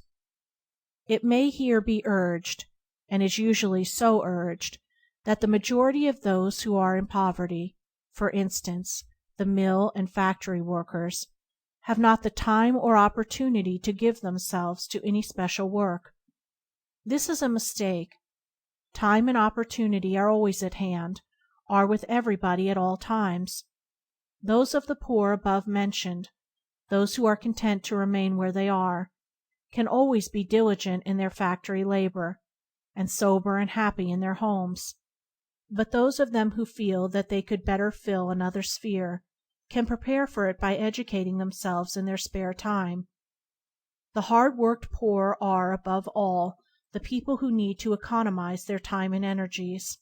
It may here be urged, and is usually so urged, that the majority of those who are in poverty, for instance, the mill and factory workers, have not the time or opportunity to give themselves to any special work. This is a mistake. Time and opportunity are always at hand, are with everybody at all times. Those of the poor above mentioned, those who are content to remain where they are, can always be diligent in their factory labor, and sober and happy in their homes. But those of them who feel that they could better fill another sphere can prepare for it by educating themselves in their spare time. The hard-worked poor are, above all, the people who need to economize their time and energies,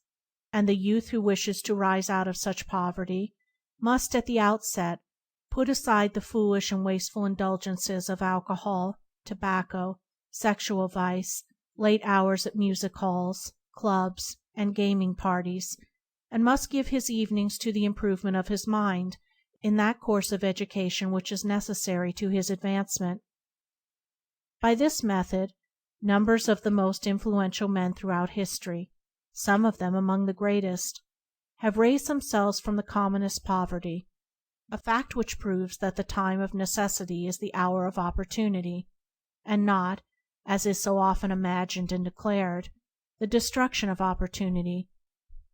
and the youth who wishes to rise out of such poverty must, at the outset, put aside the foolish and wasteful indulgences of alcohol, tobacco, sexual vice, late hours at music halls, clubs, and gaming parties, and must give his evenings to the improvement of his mind in that course of education which is necessary to his advancement. By this method, numbers of the most influential men throughout history, some of them among the greatest, have raised themselves from the commonest poverty, a fact which proves that the time of necessity is the hour of opportunity, and not, as is so often imagined and declared, the destruction of opportunity;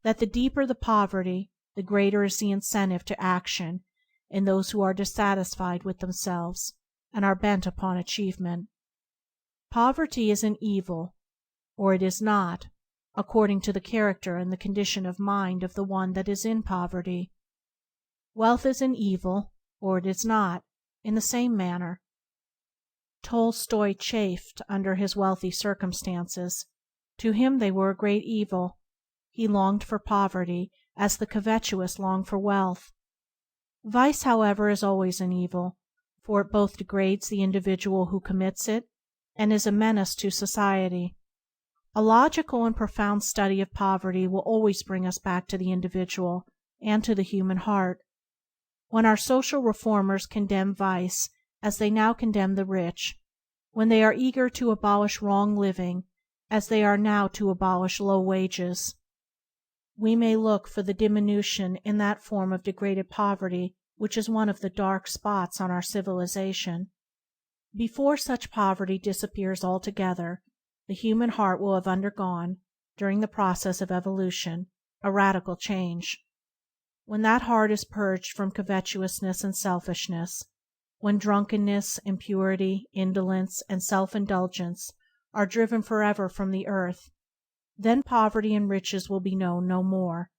that the deeper the poverty, the greater is the incentive to action in those who are dissatisfied with themselves and are bent upon achievement. Poverty is an evil, or it is not, according to the character and the condition of mind of the one that is in poverty. Wealth is an evil, or it is not, in the same manner. Tolstoy chafed under his wealthy circumstances. To him they were a great evil. He longed for poverty as the covetous long for wealth. Vice, however, is always an evil, for it both degrades the individual who commits it and is a menace to society. A logical and profound study of poverty will always bring us back to the individual and to the human heart. When our social reformers condemn vice as they now condemn the rich, when they are eager to abolish wrong living as they are now to abolish low wages, we may look for the diminution in that form of degraded poverty which is one of the dark spots on our civilization. Before such poverty disappears altogether, the human heart will have undergone, during the process of evolution, a radical change. When that heart is purged from covetousness and selfishness, when drunkenness, impurity, indolence, and self-indulgence are driven forever from the earth, then poverty and riches will be known no more,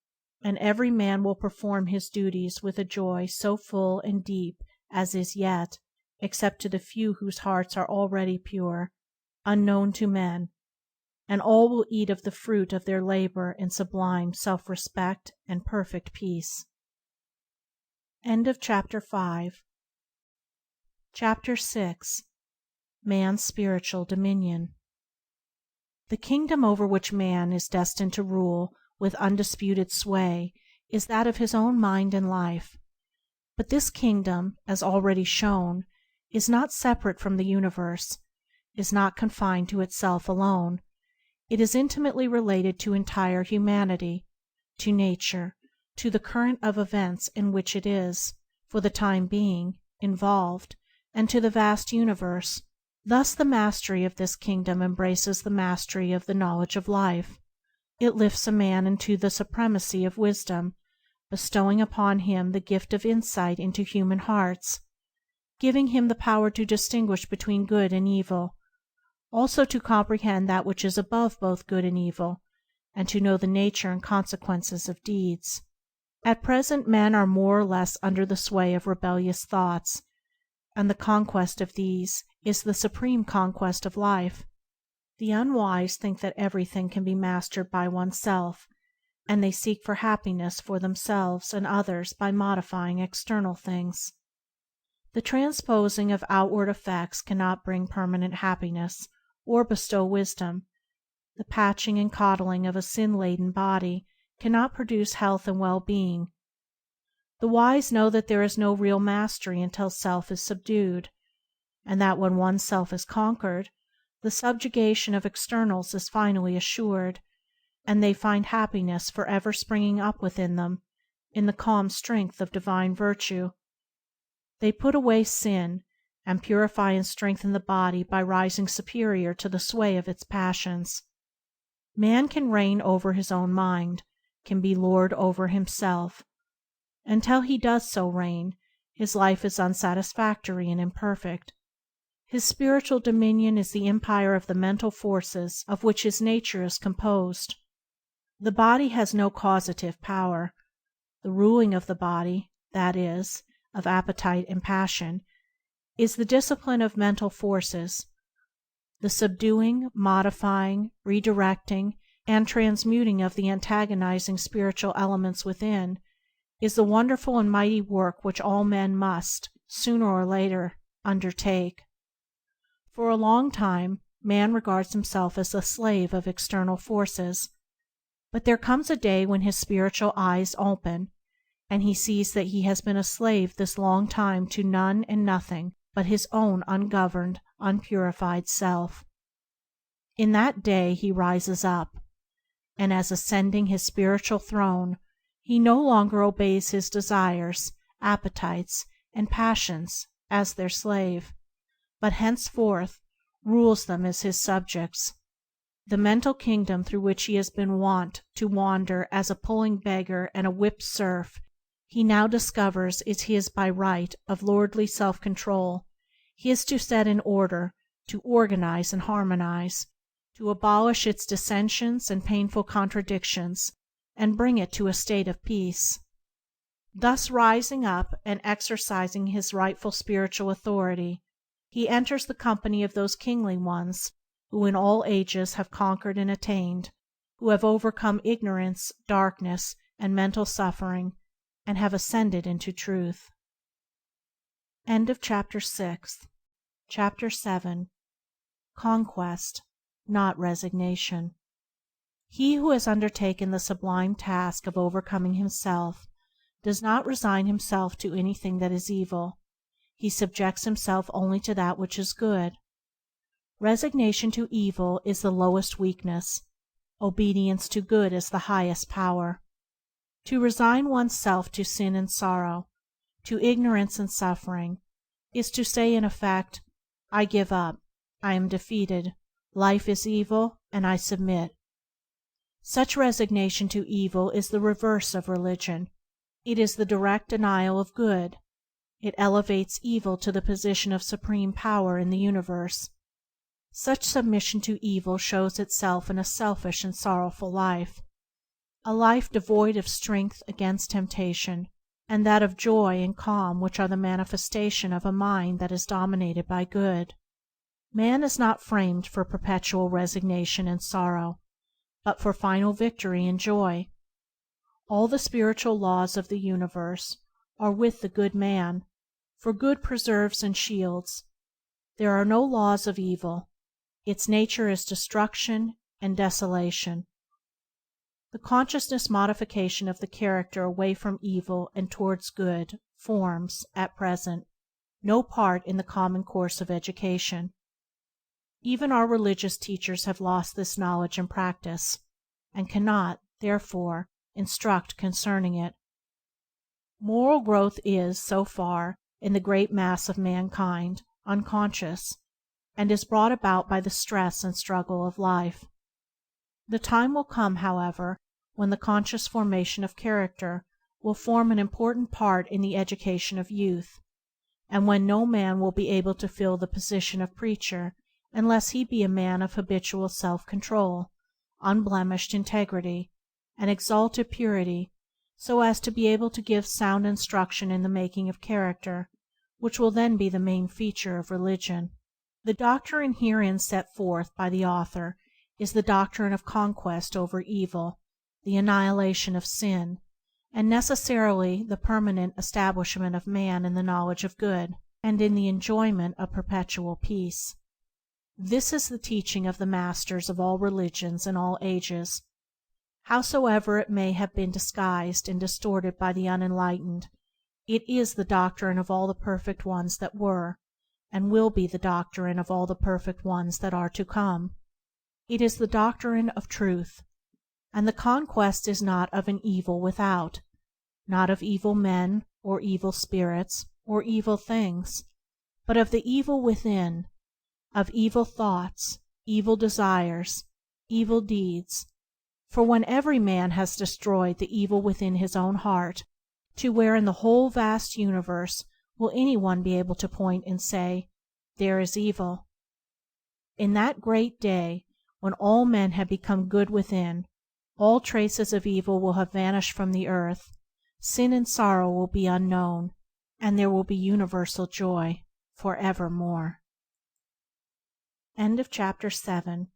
and every man will perform his duties with a joy so full and deep as is yet, except to the few whose hearts are already pure, unknown to men, and all will eat of the fruit of their labor in sublime self-respect and perfect peace. Chapter 6. Man's Spiritual Dominion. The kingdom over which man is destined to rule with undisputed sway is that of his own mind and life. But this kingdom, as already shown, is not separate from the universe, is not confined to itself alone. It is intimately related to entire humanity, to nature, to the current of events in which it is, for the time being, involved, and to the vast universe. Thus the mastery of this kingdom embraces the mastery of the knowledge of life. It lifts a man into the supremacy of wisdom, bestowing upon him the gift of insight into human hearts, giving him the power to distinguish between good and evil, also to comprehend that which is above both good and evil, and to know the nature and consequences of deeds. At present men are more or less under the sway of rebellious thoughts, and the conquest of these is the supreme conquest of life. The unwise think that everything can be mastered by oneself, and they seek for happiness for themselves and others by modifying external things. The transposing of outward effects cannot bring permanent happiness, or bestow wisdom. The patching and coddling of a sin-laden body cannot produce health and well-being. The wise know that there is no real mastery until self is subdued, and that when one's self is conquered, the subjugation of externals is finally assured, and they find happiness forever springing up within them, in the calm strength of divine virtue. They put away sin, and purify and strengthen the body by rising superior to the sway of its passions. Man can reign over his own mind, can be lord over himself. Until he does so reign, his life is unsatisfactory and imperfect. His spiritual dominion is the empire of the mental forces of which his nature is composed. The body has no causative power. The ruling of the body, that is, of appetite and passion, is the discipline of mental forces. The subduing, modifying, redirecting, and transmuting of the antagonizing spiritual elements within is the wonderful and mighty work which all men must, sooner or later, undertake. For a long time man regards himself as the slave of external forces, but there comes a day when his spiritual eyes open, and he sees that he has been a slave this long time to none and nothing but his own ungoverned, unpurified self. In that day he rises up, and as ascending his spiritual throne, he no longer obeys his desires, appetites, and passions as their slave, but henceforth rules them as his subjects. The mental kingdom through which he has been wont to wander as a puling beggar and a whipped serf, he now discovers is his by right of lordly self-control, his to set in order, to organize and harmonize, to abolish its dissensions and painful contradictions, and bring it to a state of peace. Thus rising up and exercising his rightful spiritual authority, he enters the company of those kingly ones who in all ages have conquered and attained, who have overcome ignorance, darkness, and mental suffering, and have ascended into truth. Chapter 6. Chapter 7. Conquest, not resignation. He who has undertaken the sublime task of overcoming himself does not resign himself to anything that is evil. He subjects himself only to that which is good. Resignation to evil is the lowest weakness. Obedience to good is the highest power. To resign oneself to sin and sorrow, to ignorance and suffering, is to say in effect, I give up, I am defeated, life is evil, and I submit. Such resignation to evil is the reverse of religion. It is the direct denial of good. It elevates evil to the position of supreme power in the universe. Such submission to evil shows itself in a selfish and sorrowful life, a life devoid of strength against temptation, and that of joy and calm which are the manifestation of a mind that is dominated by good. Man is not framed for perpetual resignation and sorrow, but for final victory and joy. All the spiritual laws of the universe are with the good man, for good preserves and shields. There are no laws of evil. Its nature is destruction and desolation. The consciousness modification of the character away from evil and towards good forms, at present, no part in the common course of education. Even our religious teachers have lost this knowledge and practice, and cannot, therefore, instruct concerning it. Moral growth is, so far, in the great mass of mankind, unconscious, and is brought about by the stress and struggle of life. The time will come, however, when the conscious formation of character will form an important part in the education of youth, and when no man will be able to fill the position of preacher unless he be a man of habitual self-control, unblemished integrity, and exalted purity, so as to be able to give sound instruction in the making of character, which will then be the main feature of religion. The doctrine herein set forth by the author is the doctrine of conquest over evil, the annihilation of sin, and necessarily the permanent establishment of man in the knowledge of good, and in the enjoyment of perpetual peace. This is the teaching of the masters of all religions in all ages. Howsoever it may have been disguised and distorted by the unenlightened, it is the doctrine of all the perfect ones that were, and will be the doctrine of all the perfect ones that are to come. It is the doctrine of truth, and the conquest is not of an evil without, not of evil men, or evil spirits, or evil things, but of the evil within, of evil thoughts, evil desires, evil deeds. For when every man has destroyed the evil within his own heart, to where in the whole vast universe will any one be able to point and say, "There is evil"? In that great day, when all men have become good within, all traces of evil will have vanished from the earth, sin and sorrow will be unknown, and there will be universal joy for evermore. Chapter 7